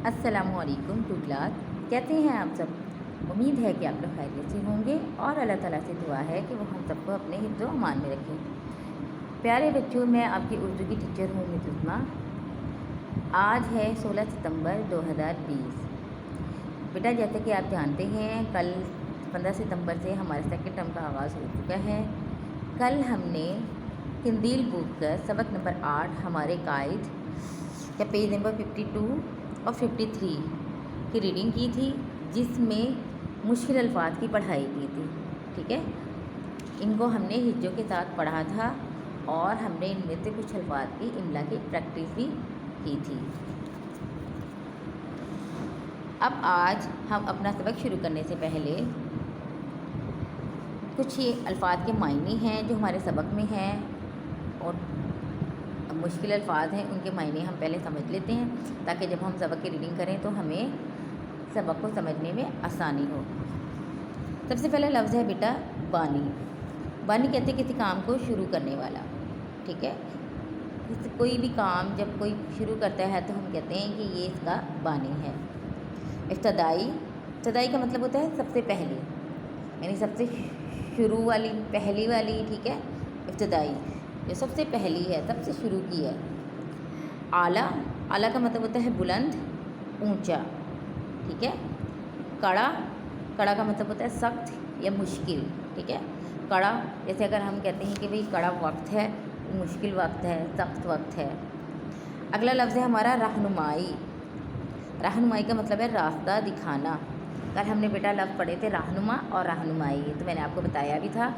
السلام علیکم to class, کہتے ہیں آپ سب؟ امید ہے کہ آپ لوگ خیریت سے ہوں گے اور اللہ تعالیٰ سے دعا ہے کہ وہ ہم سب کو اپنے حفظ و امان میں رکھیں۔ پیارے بچوں، میں آپ کی اردو کی ٹیچر ہوں متسمہ۔ آج ہے 16 ستمبر 2020۔ بیٹا، جیسے کہ آپ جانتے ہیں کل 15 ستمبر سے ہمارے سیکنڈ ٹرم کا آغاز ہو چکا ہے۔ کل ہم نے قندیل بک کا سبق نمبر 8 ہمارے قائد کا پیج نمبر 52 اور 53 کی ریڈنگ کی تھی، جس میں مشکل الفاظ کی پڑھائی کی تھی۔ ٹھیک ہے، ان کو ہم نے ہجوں کے ساتھ پڑھا تھا اور ہم نے ان میں سے کچھ الفاظ کی املا کی پریکٹس بھی کی تھی۔ اب آج ہم اپنا سبق شروع کرنے سے پہلے کچھ یہ الفاظ کے معنی ہیں جو ہمارے سبق میں ہیں اور مشکل الفاظ ہیں، ان کے معنی ہم پہلے سمجھ لیتے ہیں تاکہ جب ہم سبق کی ریڈنگ کریں تو ہمیں سبق کو سمجھنے میں آسانی ہو۔ سب سے پہلا لفظ ہے بیٹا بانی۔ بانی کہتے ہیں کسی کام کو شروع کرنے والا۔ ٹھیک ہے، کوئی بھی کام جب کوئی شروع کرتا ہے تو ہم کہتے ہیں کہ یہ اس کا بانی ہے۔ ابتدائی، ابتدائی کا مطلب ہوتا ہے سب سے پہلی، یعنی سب سے شروع والی، پہلی والی۔ ٹھیک ہے، ابتدائی جو سب سے پہلی ہے، سب سے شروع کی ہے۔ اعلیٰ، اعلیٰ کا مطلب ہوتا ہے بلند، اونچا۔ ٹھیک ہے، کڑا، کڑا کا مطلب ہوتا ہے سخت یا مشکل۔ ٹھیک ہے، کڑا جیسے اگر ہم کہتے ہیں کہ بھئی کڑا وقت ہے، مشکل وقت ہے، سخت وقت ہے۔ اگلا لفظ ہے ہمارا رہنمائی۔ رہنمائی کا مطلب ہے راستہ دکھانا۔ کل ہم نے بیٹا لفظ پڑھے تھے رہنما اور رہنمائی، تو میں نے آپ کو بتایا بھی تھا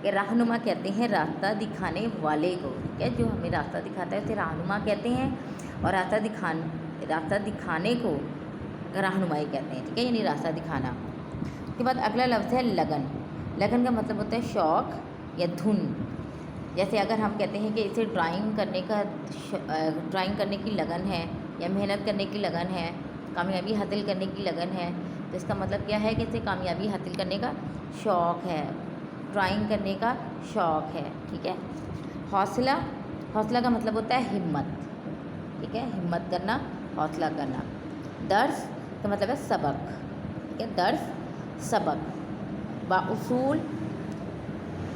کہ رہنما کہتے ہیں راستہ دکھانے والے کو۔ ٹھیک ہے، جو ہمیں راستہ دکھاتا ہے اسے رہنما کہتے ہیں، اور راستہ دکھانے کو رہنمائی کہتے ہیں۔ ٹھیک ہے، یعنی راستہ دکھانا۔ اس کے بعد اگلا لفظ ہے لگن۔ لگن کا مطلب ہوتا ہے شوق یا دھن۔ جیسے اگر ہم کہتے ہیں کہ اسے ڈرائنگ کرنے کی لگن ہے یا محنت کرنے کی لگن ہے، کامیابی حاصل کرنے کی لگن ہے، تو اس کا مطلب کیا ہے کہ اسے کامیابی حاصل کرنے کا شوق ہے، ڈرائنگ کرنے کا شوق ہے۔ ٹھیک ہے، حوصلہ، حوصلہ کا مطلب ہوتا ہے ہمت۔ ٹھیک ہے، ہمت کرنا، حوصلہ کرنا۔ درس کا مطلب ہے سبق۔ ٹھیک ہے، درس سبق۔ بااصول،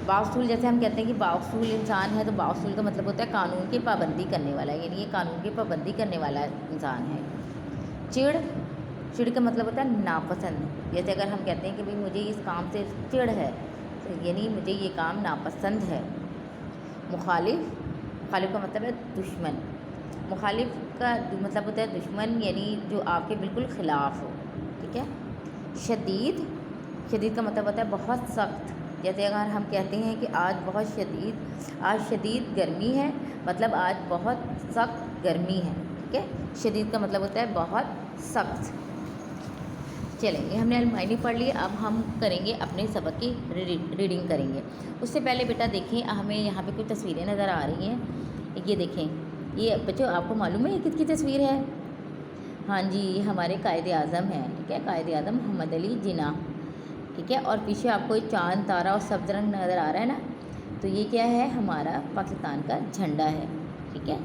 بااصول جیسے ہم کہتے ہیں کہ بااصول انسان ہے، تو بااصول کا مطلب ہوتا ہے قانون کی پابندی کرنے والا، یعنی یہ قانون کی پابندی کرنے والا انسان ہے۔ چڑ، چڑ کا مطلب ہوتا ہے ناپسند۔ جیسے اگر ہم کہتے ہیں کہ بھئی مجھے اس کام سے چڑ ہے، یعنی مجھے یہ کام ناپسند ہے۔ مخالف، مخالف کا مطلب ہے دشمن۔ مخالف کا مطلب ہوتا ہے دشمن، یعنی جو آپ کے بالکل خلاف ہو۔ ٹھیک ہے، شدید، شدید کا مطلب ہوتا ہے بہت سخت۔ جیسے اگر ہم کہتے ہیں کہ آج شدید گرمی ہے، مطلب آج بہت سخت گرمی ہے۔ ٹھیک ہے، شدید کا مطلب ہوتا ہے بہت سخت۔ چلیں، یہ ہم نے المعانی پڑھ لی، اب ہم کریں گے اپنے سبق کی ریڈنگ کریں گے۔ اس سے پہلے بیٹا دیکھیں، ہمیں یہاں پہ کچھ تصویریں نظر آ رہی ہیں۔ یہ دیکھیں، یہ بچوں آپ کو معلوم ہے یہ کس کی تصویر ہے؟ ہاں جی، یہ ہمارے قائد اعظم ہیں۔ ٹھیک ہے، قائد اعظم محمد علی جناح۔ ٹھیک ہے، اور پیچھے آپ کو چاند، تارا اور سبز رنگ نظر آ رہا ہے نا، تو یہ کیا ہے؟ ہمارا پاکستان کا جھنڈا ہے۔ ٹھیک ہے،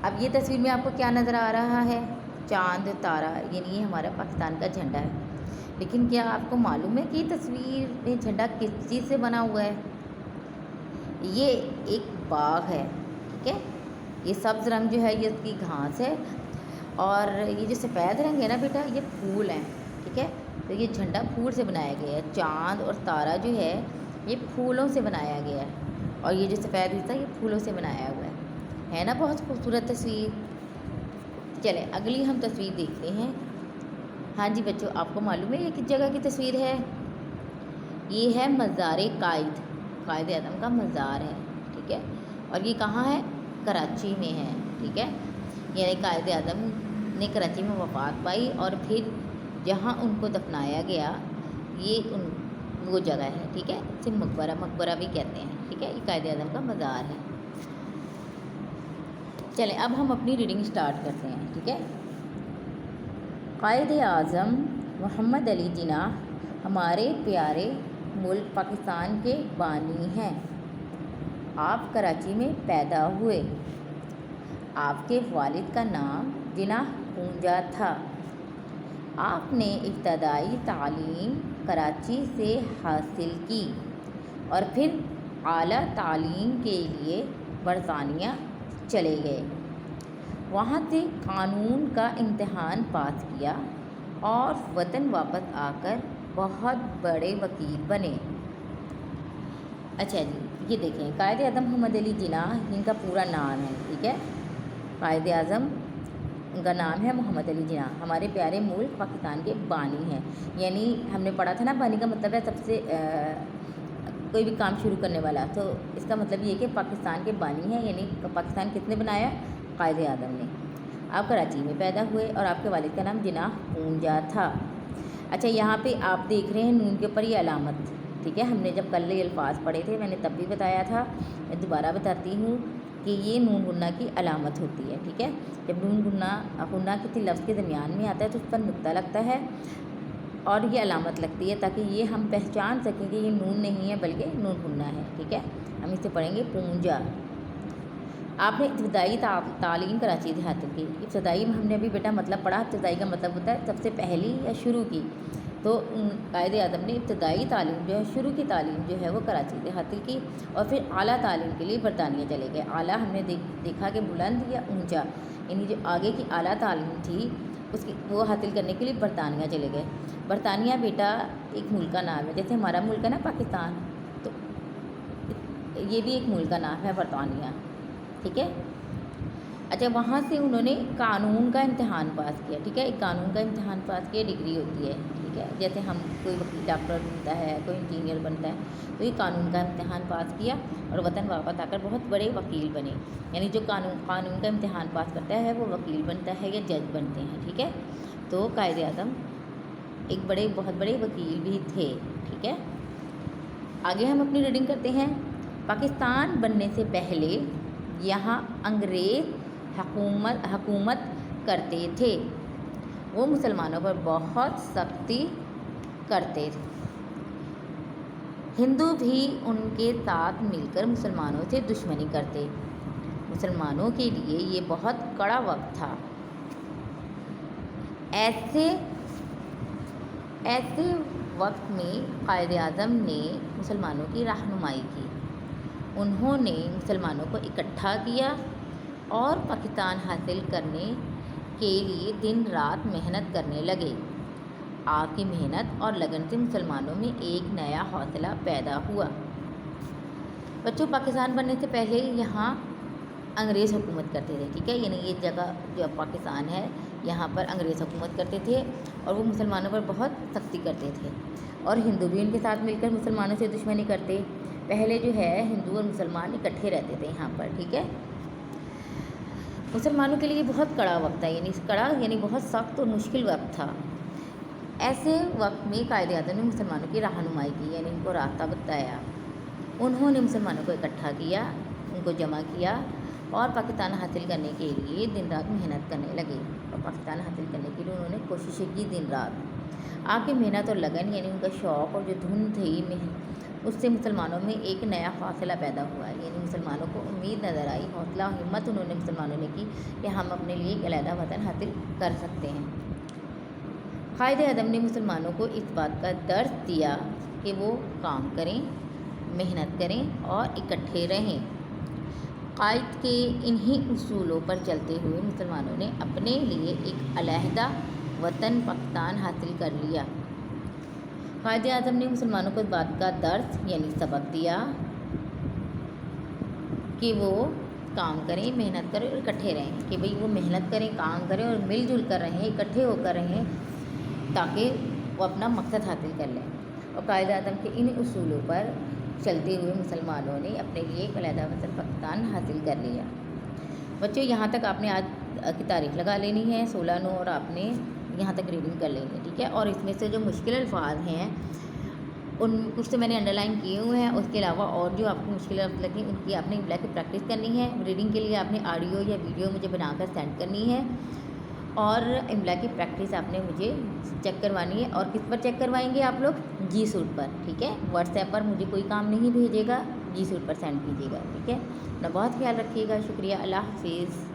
اب یہ تصویر میں آپ کو کیا نظر آ رہا ہے؟ چاند، تارا، یعنی یہ ہمارا پاکستان کا جھنڈا ہے۔ لیکن کیا آپ کو معلوم ہے کہ یہ تصویر میں جھنڈا کس چیز سے بنا ہوا ہے؟ یہ ایک باغ ہے۔ ٹھیک ہے، یہ سبز رنگ جو ہے یہ اس کی گھاس ہے، اور یہ جو سفید رنگ ہے نا بیٹا، یہ پھول ہیں۔ ٹھیک ہے، تو یہ جھنڈا پھول سے بنایا گیا ہے۔ چاند اور تارا جو ہے یہ پھولوں سے بنایا گیا ہے، اور یہ جو سفید حصہ یہ پھولوں سے بنایا ہوا ہے نا؟ بہت خوبصورت تصویر۔ چلیں اگلی ہم تصویر دیکھتے ہیں۔ ہاں جی بچوں، آپ کو معلوم ہے یہ کس جگہ کی تصویر ہے؟ یہ ہے مزار قائد، قائد اعظم کا مزار ہے۔ ٹھیک ہے، اور یہ کہاں ہے؟ کراچی میں ہے۔ ٹھیک ہے، یعنی قائد اعظم نے کراچی میں وفات پائی اور پھر جہاں ان کو دفنایا گیا یہ وہ جگہ ہے۔ ٹھیک ہے، اسے مقبرہ، مقبرہ بھی کہتے ہیں۔ ٹھیک ہے، یہ قائد اعظم کا مزار ہے۔ چلیں اب ہم اپنی ریڈنگ سٹارٹ کرتے ہیں۔ ٹھیک ہے، قائد اعظم محمد علی جناح ہمارے پیارے ملک پاکستان کے بانی ہیں۔ آپ کراچی میں پیدا ہوئے۔ آپ کے والد کا نام جناح پونجا تھا۔ آپ نے ابتدائی تعلیم کراچی سے حاصل کی اور پھر اعلیٰ تعلیم کے لیے برطانیہ چلے گئے۔ وہاں سے قانون کا امتحان پاس کیا اور وطن واپس آ کر بہت بڑے وکیل بنے۔ اچھا جی، یہ دیکھیں قائد اعظم محمد علی جناح ان کا پورا نام ہے، ٹھیک ہے، قائد اعظم ان کا نام ہے محمد علی جناح، ہمارے پیارے ملک پاکستان کے بانی ہیں۔ یعنی ہم نے پڑھا تھا نا، بانی کا مطلب ہے سب سے کوئی بھی کام شروع کرنے والا، تو اس کا مطلب یہ کہ پاکستان کے بانی ہیں، یعنی پاکستان کس نے بنایا؟ قائد اعظم نے۔ آپ کراچی میں پیدا ہوئے اور آپ کے والد کا نام جناح پونجا تھا۔ اچھا، یہاں پہ آپ دیکھ رہے ہیں نون کے اوپر یہ علامت، ٹھیک ہے، ہم نے جب کل یہ الفاظ پڑھے تھے میں نے تب بھی بتایا تھا، میں دوبارہ بتاتی ہوں کہ یہ نون غنہ کی علامت ہوتی ہے، ٹھیک ہے۔ جب نون غنہ کسی لفظ کے درمیان میں آتا ہے تو اس پر نقطہ لگتا ہے اور یہ علامت لگتی ہے تاکہ یہ ہم پہچان سکیں کہ یہ نون نہیں ہے بلکہ نون غنہ ہے، ٹھیک ہے۔ ہم اسے پڑھیں گے پونجا۔ آپ نے ابتدائی تعلیم کراچی سے حاصل کی۔ ابتدائی ہم نے ابھی بیٹا مطلب پڑھا، ابتدائی کا مطلب ہوتا ہے سب سے پہلی یا شروع کی، تو قائد اعظم نے ابتدائی تعلیم جو ہے، شروع کی تعلیم جو ہے وہ کراچی سے حاصل کی اور پھر اعلیٰ تعلیم کے لیے برطانیہ چلے گئے۔ اعلیٰ ہم نے دیکھا کہ بلند یا اونچا، یعنی جو آگے کی اعلیٰ تعلیم تھی اس کی وہ حاصل کرنے کے لیے برطانیہ چلے گئے۔ برطانیہ بیٹا ایک ملک کا نام ہے، جیسے ہمارا ملک ہے نا پاکستان، تو یہ بھی ایک ملک کا نام ہے برطانیہ، ٹھیک ہے۔ اچھا، وہاں سے انہوں نے قانون کا امتحان پاس کیا، ٹھیک ہے، ایک قانون کا امتحان پاس کیا، ڈگری ہوتی ہے، ٹھیک ہے، جیسے ہم کوئی وکیل ڈاکٹر بنتا ہے، کوئی انجینئر بنتا ہے، تو یہ قانون کا امتحان پاس کیا اور وطن واپس آ کر بہت بڑے وکیل بنے۔ یعنی جو قانون کا امتحان پاس کرتا ہے وہ وکیل بنتا ہے یا جج بنتے ہیں، ٹھیک ہے۔ تو قائد اعظم ایک بہت بڑے وکیل بھی تھے، ٹھیک ہے۔ آگے ہم اپنی ریڈنگ کرتے ہیں۔ پاکستان بننے سے پہلے یہاں انگریز حکومت کرتے تھے، وہ مسلمانوں پر بہت سختی کرتے تھے، ہندو بھی ان کے ساتھ مل کر مسلمانوں سے دشمنی کرتے، مسلمانوں کے لیے یہ بہت کڑا وقت تھا۔ ایسے وقت میں قائد اعظم نے مسلمانوں کی رہنمائی کی، انہوں نے مسلمانوں کو اکٹھا کیا اور پاکستان حاصل کرنے کے لیے دن رات محنت کرنے لگے۔ آپ کی محنت اور لگن سے مسلمانوں میں ایک نیا حوصلہ پیدا ہوا۔ بچوں، پاکستان بننے سے پہلے یہاں انگریز حکومت کرتے تھے، ٹھیک ہے، یعنی یہ جگہ جو پاکستان ہے یہاں پر انگریز حکومت کرتے تھے اور وہ مسلمانوں پر بہت سختی کرتے تھے اور ہندو بھی ان کے ساتھ مل کر مسلمانوں سے دشمنی کرتے۔ پہلے جو ہے ہندو اور مسلمان اکٹھے رہتے تھے یہاں پر، ٹھیک ہے۔ مسلمانوں کے لیے بہت کڑا وقت تھا، یعنی بہت سخت اور مشکل وقت تھا۔ ایسے وقت میں قائد اعظم نے مسلمانوں کی رہنمائی کی، یعنی ان کو راستہ بتایا، انہوں نے مسلمانوں کو اکٹھا کیا، ان کو جمع کیا اور پاکستان حاصل کرنے کے لیے دن رات محنت کرنے لگے اور پاکستان حاصل کرنے کے لیے انہوں نے کوششیں کی دن رات۔ آپ کی محنت اور لگن، یعنی ان کا شوق اور جو دھن تھی اس سے مسلمانوں میں ایک نیا حوصلہ پیدا ہوا، یعنی مسلمانوں کو امید نظر آئی، حوصلہ اور ہمت انہوں نے مسلمانوں نے کی کہ ہم اپنے لیے ایک علیحدہ وطن حاصل کر سکتے ہیں۔ قائد اعظم نے مسلمانوں کو اس بات کا درس دیا کہ وہ کام کریں، محنت کریں اور اکٹھے رہیں۔ قائد کے انہی اصولوں پر چلتے ہوئے مسلمانوں نے اپنے لیے ایک علیحدہ وطن پاکستان حاصل کر لیا۔ قائد اعظم نے مسلمانوں کو اس بات کا درس یعنی سبق دیا کہ وہ کام کریں، محنت کریں اور اکٹھے رہیں، کہ بھئی وہ محنت کریں، کام کریں اور مل جل کر رہیں، اکٹھے ہو کر رہیں تاکہ وہ اپنا مقصد حاصل کر لیں۔ اور قائد اعظم کے ان اصولوں پر چلتے ہوئے مسلمانوں نے اپنے لیے ایک علیحدہ وطن پاکستان حاصل کر لیا۔ بچوں، یہاں تک آپ نے آج کی تاریخ لگا لینی ہے 16/9 اور آپ نے یہاں تک ریڈنگ کر لینی ہے، ٹھیک ہے۔ اور اس میں سے جو مشکل الفاظ ہیں ان کچھ تو میں نے انڈر لائن کیے ہوئے ہیں، اس کے علاوہ اور جو آپ کو مشکل الفاظ لگیں ان کی آپ نے املا کی پریکٹس کرنی ہے۔ ریڈنگ کے لیے آپ نے آڈیو یا ویڈیو مجھے بنا کر سینڈ کرنی ہے اور املا کی پریکٹس آپ نے مجھے چیک کروانی ہے۔ اور کس پر چیک کروائیں گے آپ لوگ؟ جی سوٹ پر، ٹھیک ہے۔ واٹس ایپ پر مجھے کوئی کام نہیں بھیجے گا، جی سوٹ پر سینڈ کیجیے گا، ٹھیک ہے۔ اپنا بہت خیال رکھیے گا، شکریہ، اللہ حافظ۔